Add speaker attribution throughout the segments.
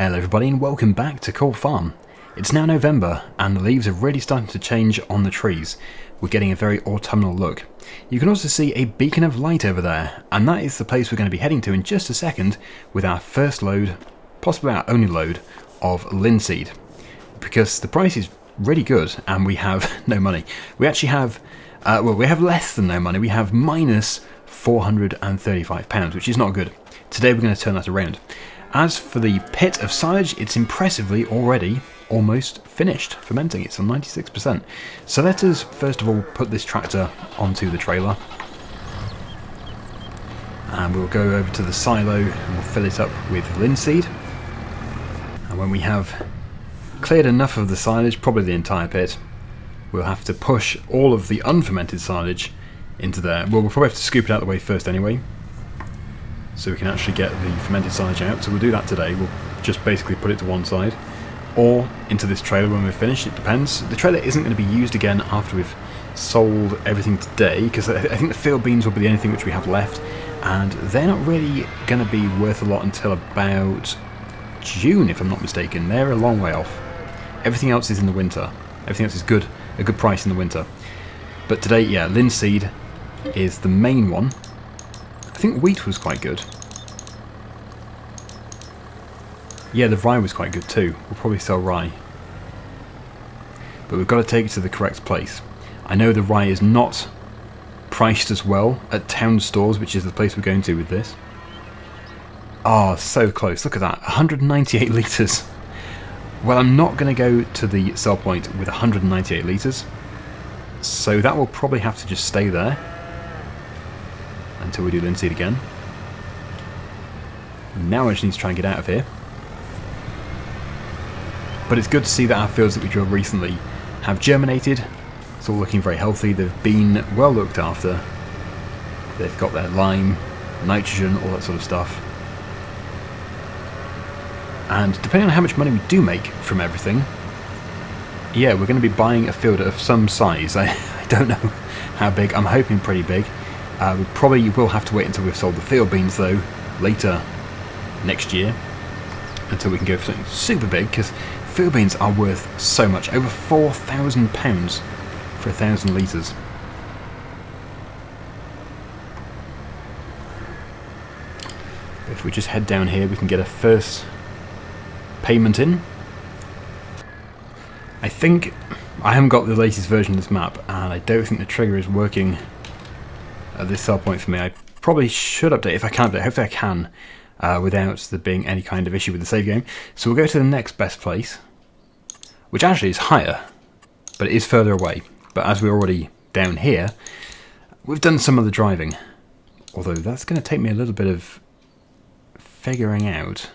Speaker 1: Hello everybody and welcome back to Core Farm. It's now November and the leaves are really starting to change on the trees. We're getting a very autumnal look. You can also see a beacon of light over there, and that is the place we're going to be heading to in just a second with our first load, possibly our only load, of linseed. Because the price is really good and we have no money. We actually have, we have less than no money. We have minus £435, which is not good. Today we're going to turn that around. As for the pit of silage, it's impressively already almost finished fermenting. It's on 96%. So let us first of all put this tractor onto the trailer. And we'll go over to the silo and we'll fill it up with linseed. And when we have cleared enough of the silage, probably the entire pit, we'll have to push all of the unfermented silage into there. Well, we'll probably have to scoop it out of the way first anyway, so we can actually get the fermented silage out. So we'll do that today. We'll just basically put it to one side or into this trailer when we're finished. It depends. The trailer isn't going to be used again after we've sold everything today, because I think the field beans will be the only thing which we have left, and they're not really going to be worth a lot until about June, if I'm not mistaken. They're a long way off. Everything else is in the winter. Everything else is good, a good price in the winter. But today, yeah, linseed is the main one. I think wheat was quite good. Yeah, the rye was quite good too. We'll probably sell rye. But we've got to take it to the correct place. I know the rye is not priced as well at town stores, which is the place we're going to with this. Oh, so close. Look at that. 198 litres. Well, I'm not going to go to the sell point with 198 litres. So that will probably have to just stay there until we do linseed again. Now I just need to try and get out of here. But it's good to see that our fields that we drilled recently have germinated. It's all looking very healthy. They've been well looked after. They've got their lime, nitrogen, all that sort of stuff. And depending on how much money we do make from everything, yeah, we're going to be buying a field of some size. I don't know how big. I'm hoping pretty big. We probably will have to wait until we've sold the field beans, though, later next year, until we can go for something super big, because field beans are worth so much. Over £4,000 for 1,000 litres. If we just head down here, we can get a first payment in. I think I haven't got the latest version of this map, and I don't think the trigger is working at this sell point for me. I probably should update if I can update. Hopefully I can without there being any kind of issue with the save game. So we'll go to the next best place, which actually is higher, but it is further away. But as we're already down here, we've done some of the driving. Although that's going to take me a little bit of figuring out.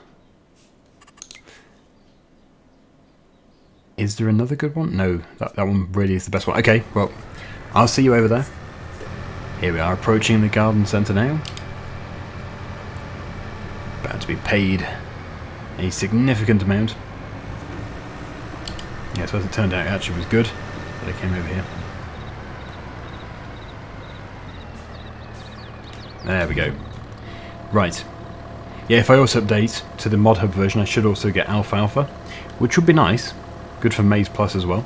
Speaker 1: Is there another good one? No, that one really is the best one. Okay, well, I'll see you over there. Here we are approaching the garden centre now. About to be paid a significant amount. Yeah, so as it turned out, it actually was good that I came over here. There we go. Right. Yeah, if I also update to the mod hub version, I should also get alfalfa, which would be nice. Good for Maize Plus as well.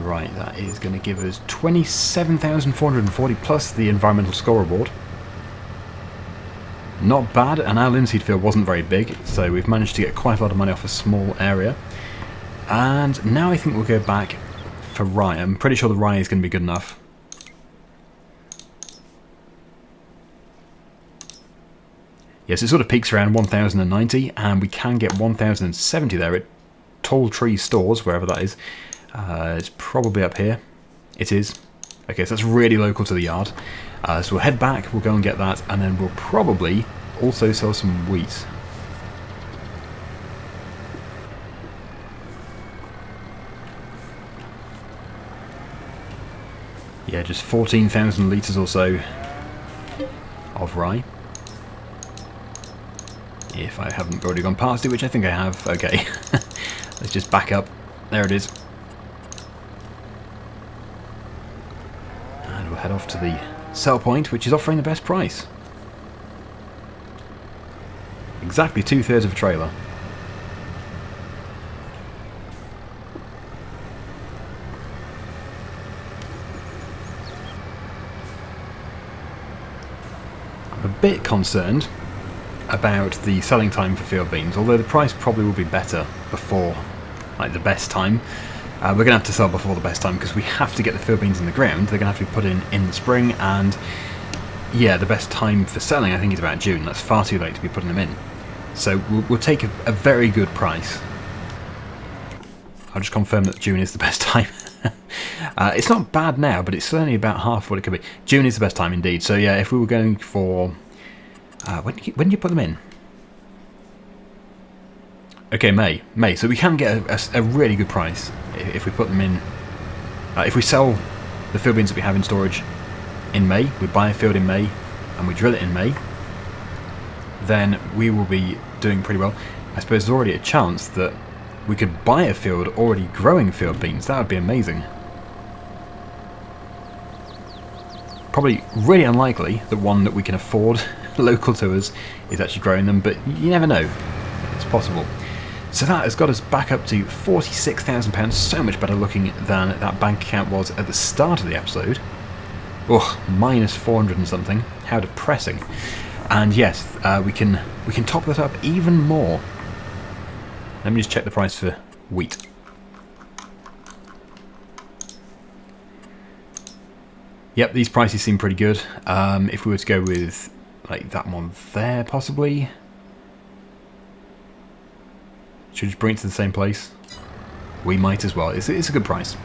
Speaker 1: Right, that is going to give us 27,440 plus the environmental score reward. Not bad, and our linseed field wasn't very big, so we've managed to get quite a lot of money off a small area. And now I think we'll go back for rye. I'm pretty sure the rye is going to be good enough. Yes, it sort of peaks around 1,090, and we can get 1,070 there at Tall Tree Stores, wherever that is. It's probably up here. It is. Okay, so that's really local to the yard. So we'll head back, we'll go and get that, and then we'll probably also sell some wheat. Yeah, just 14,000 litres or so of rye. If I haven't already gone past it, which I think I have. Okay, let's just back up. There it is. And we'll head off to the sell point, which is offering the best price. Exactly 2/3 of a trailer. bit concerned about the selling time for field beans, although the price probably will be better before, like, the best time. We're going to have to sell before the best time because we have to get the field beans in the ground. They're going to have to be put in the spring, and yeah, the best time for selling I think is about June. That's far too late to be putting them in. So we'll take a very good price. I'll just confirm that June is the best time. It's not bad now, but it's certainly about half what it could be. June is the best time indeed. So yeah, if we were going for... when do you put them in? Okay, May. So we can get a really good price if we put them in. If we sell the field beans that we have in storage in May, we buy a field in May, and we drill it in May, then we will be doing pretty well. I suppose there's already a chance that we could buy a field already growing field beans. That would be amazing. Probably really unlikely that one that we can afford local to us is actually growing them, but you never know. It's possible. So that has got us back up to £46,000, so much better looking than that bank account was at the start of the episode. Oh, minus 400 and something. How depressing. And yes, we can top that up even more. Let me just check the price for wheat. Yep, these prices seem pretty good. If we were to go with like that one there, possibly. Should we just bring it to the same place? We might as well. It's a good price.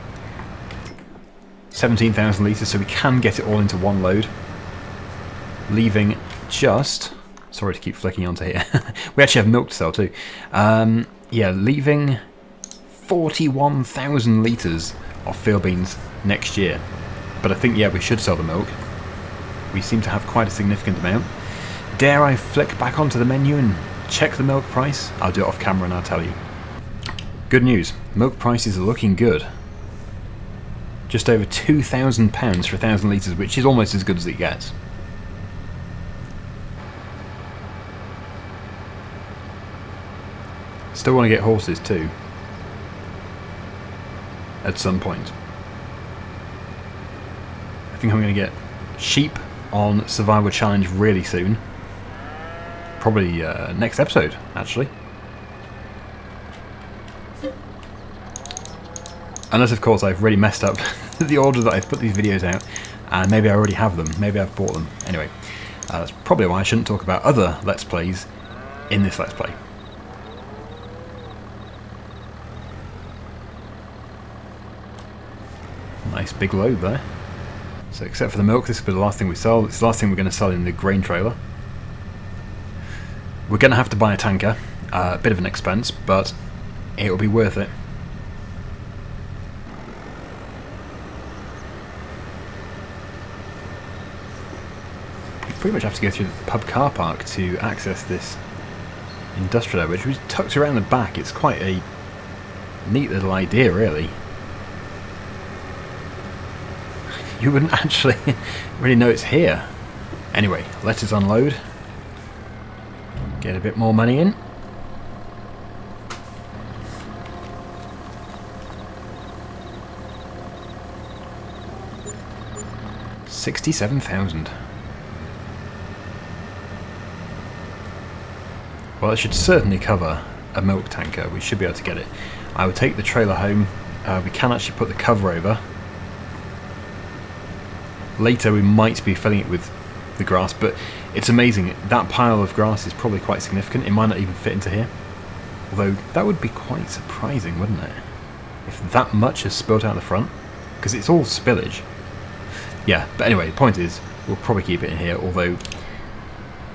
Speaker 1: 17,000 litres, so we can get it all into one load. Leaving just... Sorry to keep flicking onto here. We actually have milk to sell too. Yeah, leaving 41,000 litres of field beans next year. But I think, yeah, we should sell the milk. We seem to have quite a significant amount. Dare I flick back onto the menu and check the milk price? I'll do it off camera and I'll tell you. Good news. Milk prices are looking good. Just over £2,000 for 1,000 litres, which is almost as good as it gets. Still want to get horses too. At some point. I think I'm going to get sheep on Survival Challenge really soon. Probably next episode, actually. Unless, of course, I've really messed up the order that I've put these videos out, and maybe I already have them. Maybe I've bought them. Anyway, that's probably why I shouldn't talk about other Let's Plays in this Let's Play. Nice big load there. So except for the milk, this will be the last thing we sell. It's the last thing we're going to sell in the grain trailer. We're going to have to buy a tanker. A bit of an expense, but it'll be worth it. You pretty much have to go through the pub car park to access this industrial area, which was tucked around the back. It's quite a neat little idea, really. You wouldn't actually really know it's here. Anyway, let us unload. Get a bit more money in. £67,000. Well, it should certainly cover a milk tanker. We should be able to get it. I will take the trailer home. We can actually put the cover over. Later we might be filling it with the grass, but it's amazing. That pile of grass is probably quite significant. It might not even fit into here. Although that would be quite surprising, wouldn't it? If that much has spilled out the front. Because it's all spillage. Yeah, but anyway, the point is, we'll probably keep it in here, although,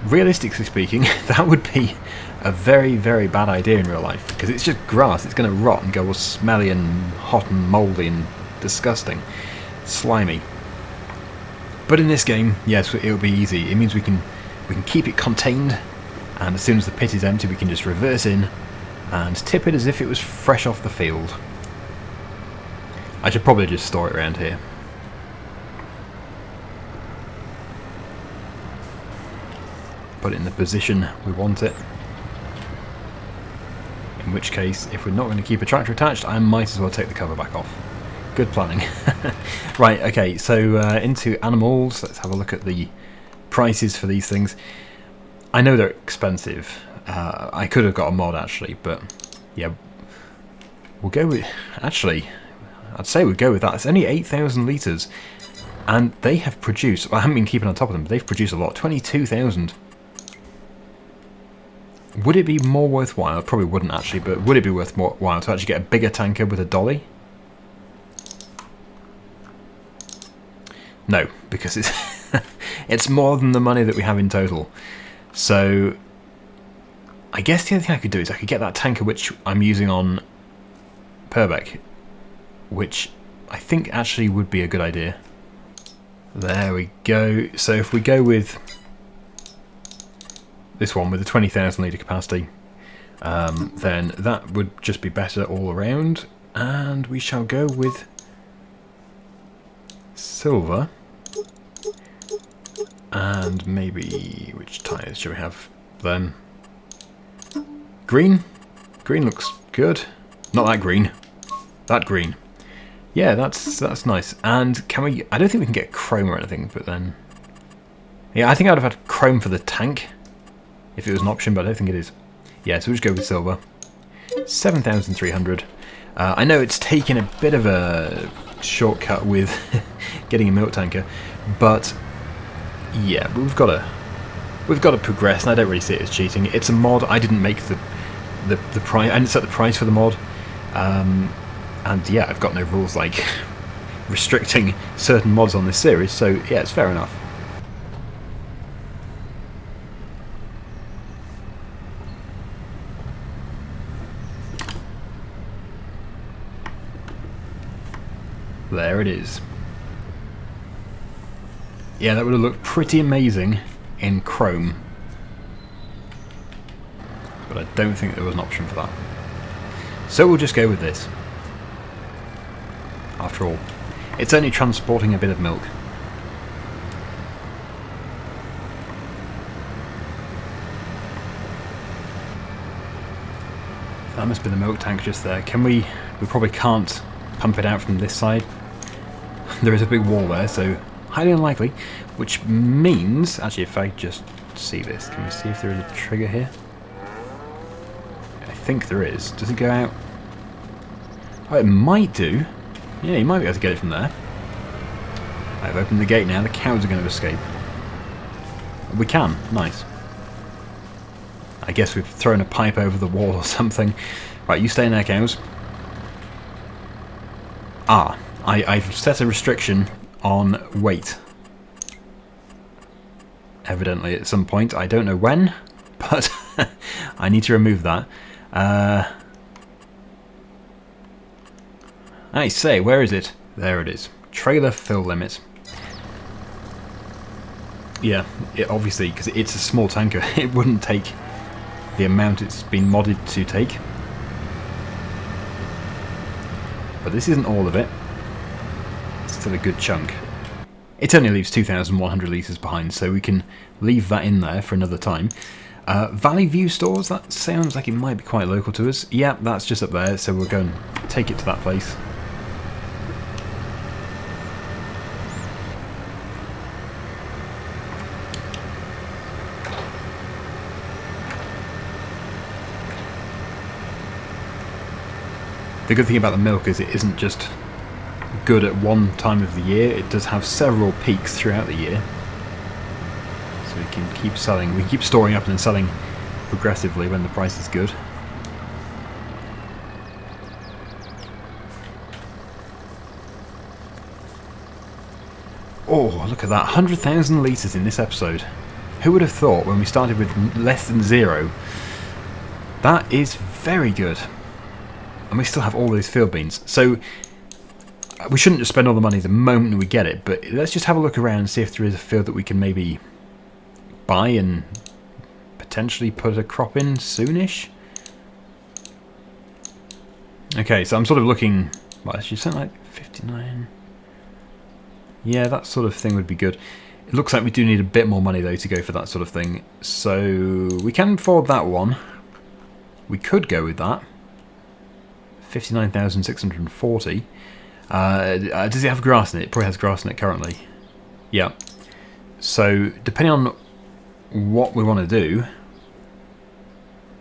Speaker 1: realistically speaking, that would be a very, very bad idea in real life. Because it's just grass. It's going to rot and go all smelly and hot and mouldy and disgusting. Slimy. But in this game, yes, it'll be easy. It means we can keep it contained, and as soon as the pit is empty, we can just reverse in and tip it as if it was fresh off the field. I should probably just store it around here. Put it in the position we want it. In which case, if we're not going to keep a tractor attached, I might as well take the cover back off. Good planning. Right, okay, so into animals. Let's have a look at the prices for these things. I know they're expensive. I could have got a mod actually, but yeah, we'll go with... Actually, I'd say we'll go with that. It's only 8,000 litres, and they have produced... Well, I haven't been keeping on top of them, but they've produced a lot. 22,000. Would it be more worthwhile? It probably wouldn't actually, but would it be worthwhile to actually get a bigger tanker with a dolly? No, because it's it's more than the money that we have in total. So I guess the other thing I could do is I could get that tanker which I'm using on Purbeck, which I think actually would be a good idea. There we go. So if we go with this one with a 20,000 litre capacity, then that would just be better all around. And we shall go with silver. And maybe, which tyres should we have then? Green? Green looks good. Not that green. That green. Yeah, that's nice. And can we... I don't think we can get chrome or anything, but then... Yeah, I think I would have had chrome for the tank if it was an option, but I don't think it is. Yeah, so we'll just go with silver. 7,300. I know it's taken a bit of a shortcut with getting a milk tanker, but yeah, we've got to progress, and I don't really see it as cheating. It's a mod. I didn't make the price. I didn't set the price for the mod, and yeah, I've got no rules like restricting certain mods on this series. So yeah, it's fair enough. There it is. Yeah, that would have looked pretty amazing in chrome, but I don't think there was an option for that. So we'll just go with this. After all, it's only transporting a bit of milk. That must be the milk tank just there. Can we... We probably can't pump it out from this side. There is a big wall there, so highly unlikely, which means... Actually, if I just see this, can we see if there is a trigger here? I think there is. Does it go out? Oh, it might do. Yeah, you might be able to get it from there. I've opened the gate now. The cows are going to escape. We can. Nice. I guess we've thrown a pipe over the wall or something. Right, you stay in there, cows. Ah, I've set a restriction on weight. Evidently at some point. I don't know when, but I need to remove that. I say, where is it? There it is. Trailer fill limit. Yeah, obviously, because it's a small tanker, it wouldn't take the amount it's been modded to take. But this isn't all of it. It's still a good chunk. It only leaves 2,100 litres behind, so we can leave that in there for another time. Valley View stores, that sounds like it might be quite local to us. Yeah, that's just up there, so we'll go and take it to that place. The good thing about the milk is it isn't just good at one time of the year, it does have several peaks throughout the year. So we can keep selling, we can keep storing up and then selling progressively when the price is good. Oh, look at that, 100,000 litres in this episode. Who would have thought when we started with less than 0? That is very good. And we still have all those field beans. So we shouldn't just spend all the money the moment we get it, but let's just have a look around and see if there is a field that we can maybe buy and potentially put a crop in soonish. Okay, so I'm sort of looking... Well, actually, something like 59... Yeah, that sort of thing would be good. It looks like we do need a bit more money, though, to go for that sort of thing. So we can afford that one. We could go with that. 59,640. Does it have grass in it? It probably has grass in it currently. Yeah. So depending on what we want to do,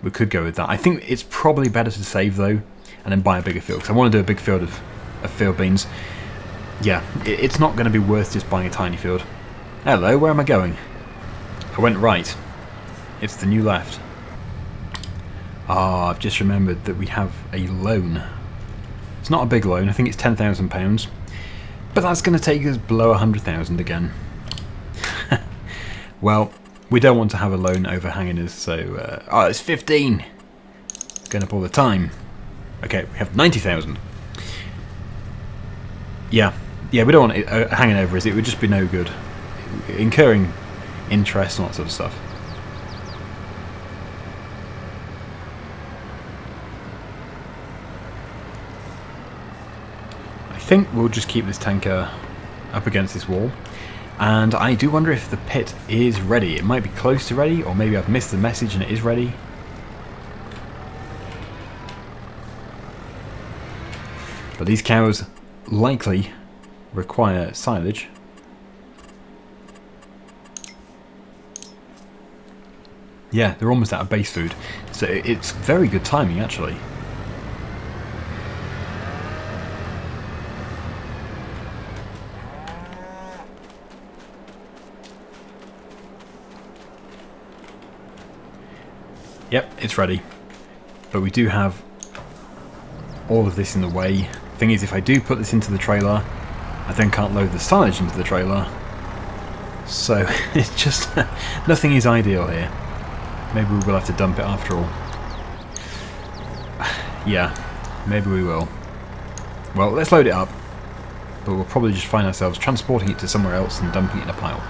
Speaker 1: we could go with that. I think it's probably better to save though, and then buy a bigger field, because I want to do a big field of field beans. Yeah, it's not going to be worth just buying a tiny field. Hello, where am I going? I went right. It's the new left. Ah, I've just remembered that we have a loan. It's not a big loan, I think it's £10,000, but that's going to take us below 100,000 again. Well, we don't want to have a loan overhanging us, so... oh, it's 15! It's going up all the time. Okay, we have 90,000. Yeah, we don't want it hanging over us, it would just be no good. Incurring interest and all that sort of stuff. I think we'll just keep this tanker up against this wall. And I do wonder if the pit is ready. It might be close to ready, or maybe I've missed the message and it is ready. But these cows likely require silage. Yeah, they're almost out of base food. So it's very good timing, actually. Yep, it's ready. But we do have all of this in the way. Thing is, if I do put this into the trailer, I then can't load the silage into the trailer. So it's just nothing is ideal here. Maybe we will have to dump it after all. Yeah, maybe we will. Well, let's load it up. But we'll probably just find ourselves transporting it to somewhere else and dumping it in a pile.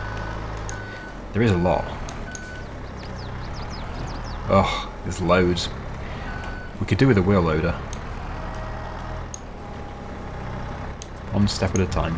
Speaker 1: There is a lot. Oh, there's loads. We could do with a wheel loader. One step at a time.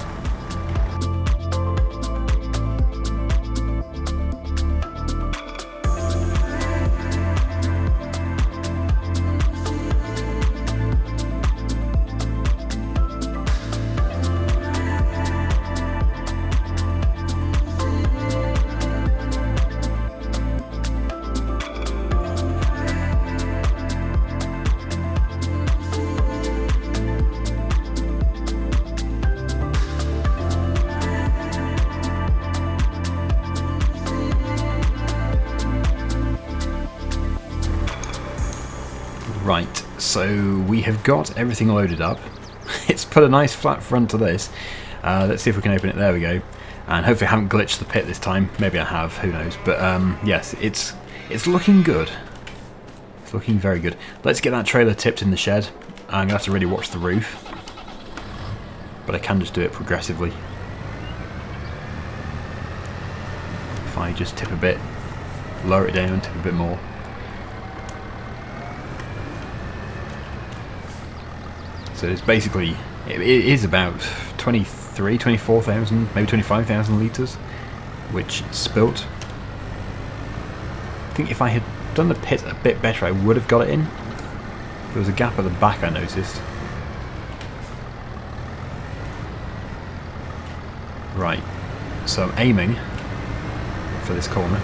Speaker 1: Right, so we have got everything loaded up. It's put a nice flat front to this. Let's see if we can open it. There we go. And hopefully I haven't glitched the pit this time. Maybe I have, who knows. But yes, it's looking good. It's looking very good. Let's get that trailer tipped in the shed. I'm going to have to really watch the roof. But I can just do it progressively. If I just tip a bit, lower it down, tip a bit more. So it's basically, it is about 24,000, maybe 25,000 litres, which spilt. I think if I had done the pit a bit better, I would have got it in. There was a gap at the back I noticed. Right, so I'm aiming for this corner.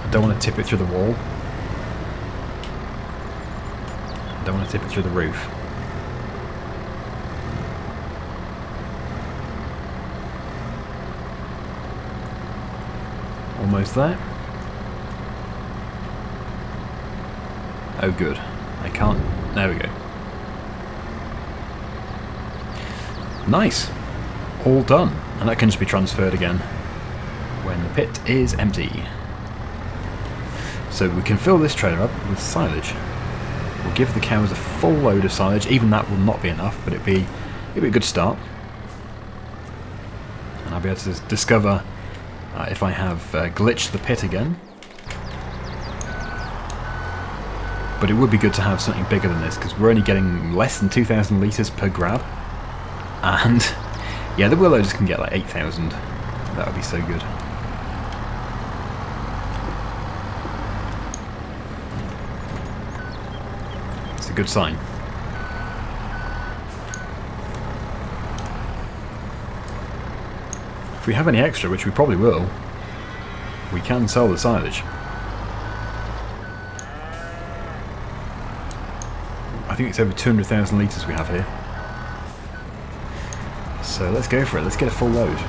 Speaker 1: I don't want to tip it through the wall. I don't want to tip it through the roof. Almost there. Oh good. I can't... There we go. Nice. All done. And that can just be transferred again when the pit is empty. So we can fill this trailer up with silage. We'll give the cows a full load of silage. Even that will not be enough, but it'd be a good start. And I'll be able to discover if I have glitched the pit again. But it would be good to have something bigger than this, because we're only getting less than 2,000 litres per grab. And yeah, the wheel loaders can get like 8,000. That would be so good. Good sign. If we have any extra, which we probably will, we can sell the silage. I think it's over 200,000 litres we have here. So let's go for it, let's get a full load.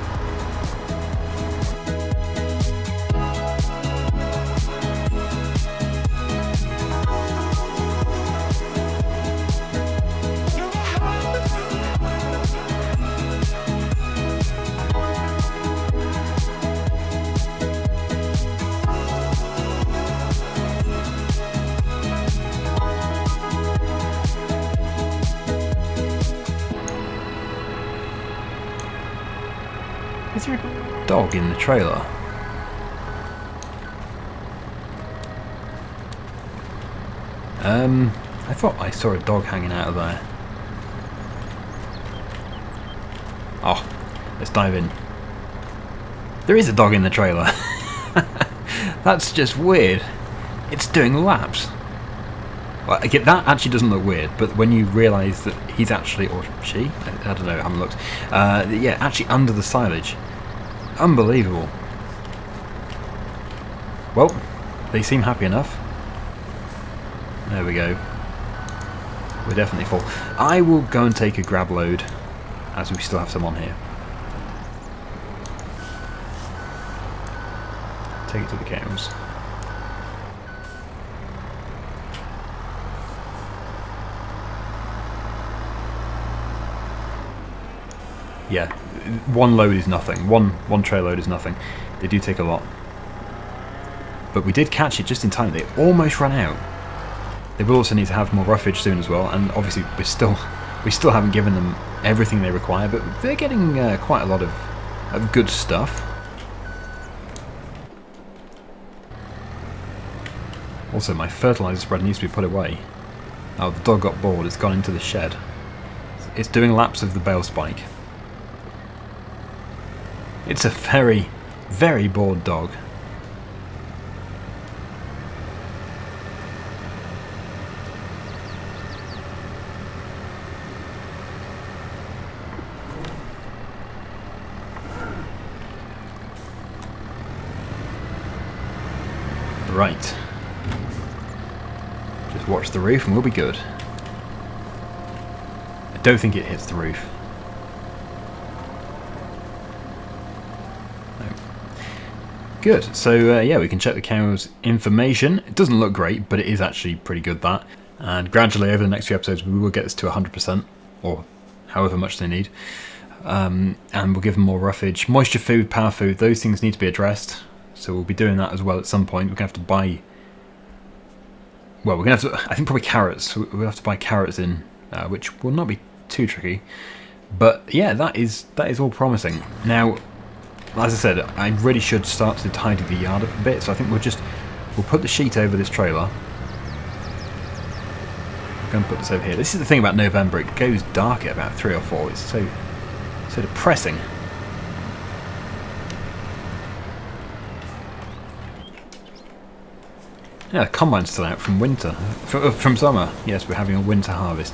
Speaker 1: Is there a dog in the trailer? I thought I saw a dog hanging out of there. Oh, let's dive in. There is a dog in the trailer. That's just weird. It's doing laps. Well, again, that actually doesn't look weird, but when you realise that he's actually, or she, I don't know, I haven't looked, yeah, actually under the silage. Unbelievable. Well, they seem happy enough. There we go. We're definitely full. I will go and take a grab load, as we still have some on here. Take it to the cows. Yeah, one load is nothing. One trail load is nothing. They do take a lot. But we did catch it just in time. They almost ran out. They will also need to have more roughage soon as well, and obviously we still haven't given them everything they require, but they're getting quite a lot of good stuff. Also, my fertilizer spread needs to be put away. Oh, the dog got bored. It's gone into the shed. It's doing laps of the bale spike. It's a very, very bored dog. Right. Just watch the roof and we'll be good. I don't think it hits the roof. No. Good. So yeah, we can check the cow's information. It doesn't look great, but it is actually pretty good, that. And gradually over the next few episodes we will get this to 100%, or however much they need. And we'll give them more roughage. Moisture food, power food, those things need to be addressed. So we'll be doing that as well at some point. We're going to have to buy... Well, we're going to have to... I think probably carrots. We'll have to buy carrots in, which will not be too tricky. But yeah, that is all promising. Now, as I said, I really should start to tidy the yard up a bit. So I think we'll put the sheet over this trailer. I'm going to put this over here. This is the thing about November. It goes dark at about 3 or 4. It's so depressing. Yeah, the combine's still out from winter, from summer. Yes, we're having a winter harvest.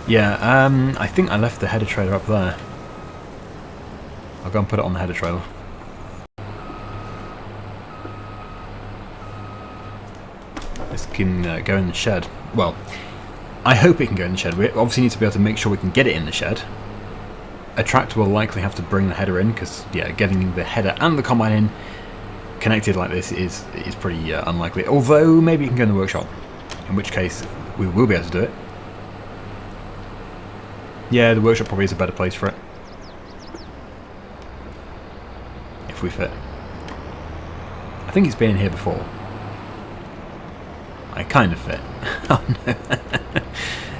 Speaker 1: Yeah, I think I left the header trailer up there. I'll go and put it on the header trailer. This can go in the shed. Well, I hope it can go in the shed. We obviously need to be able to make sure we can get it in the shed. A tractor will likely have to bring the header in, because yeah, getting the header and the combine in connected like this is pretty unlikely, although maybe you can go in the workshop, in which case we will be able to do it. Yeah, the workshop probably is a better place for it, if we fit. I think it's been here before. I kind of fit. Oh no.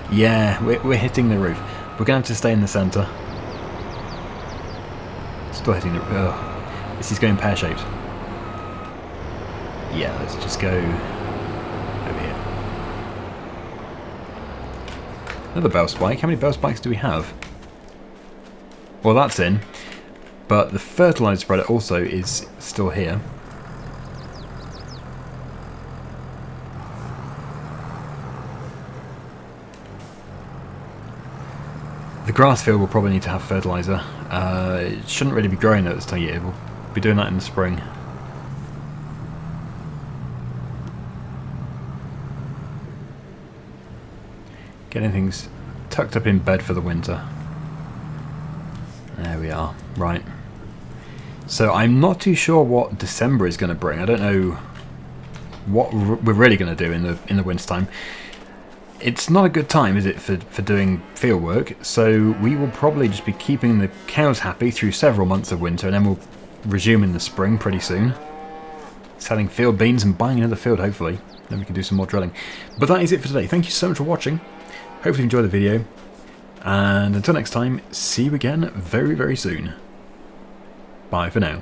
Speaker 1: Yeah, we're hitting the roof. We're going to have to stay in the centre. Still hitting the... Ugh. This is going pear-shaped. Yeah, let's just go over here. Another bell spike. How many bell spikes do we have? Well, that's in, but the fertilizer spreader also is still here. The grass field will probably need to have fertiliser. It shouldn't really be growing at this time of year. We'll be doing that in the spring. Getting things tucked up in bed for the winter. There we are. Right. So I'm not too sure what December is going to bring. I don't know what we're really going to do in the winter time. It's not a good time, is it, for doing field work? So we will probably just be keeping the cows happy through several months of winter, and then we'll resume in the spring pretty soon. Selling field beans and buying another field, hopefully. Then we can do some more drilling. But that is it for today. Thank you so much for watching. Hopefully you enjoyed the video. And until next time, see you again very, very soon. Bye for now.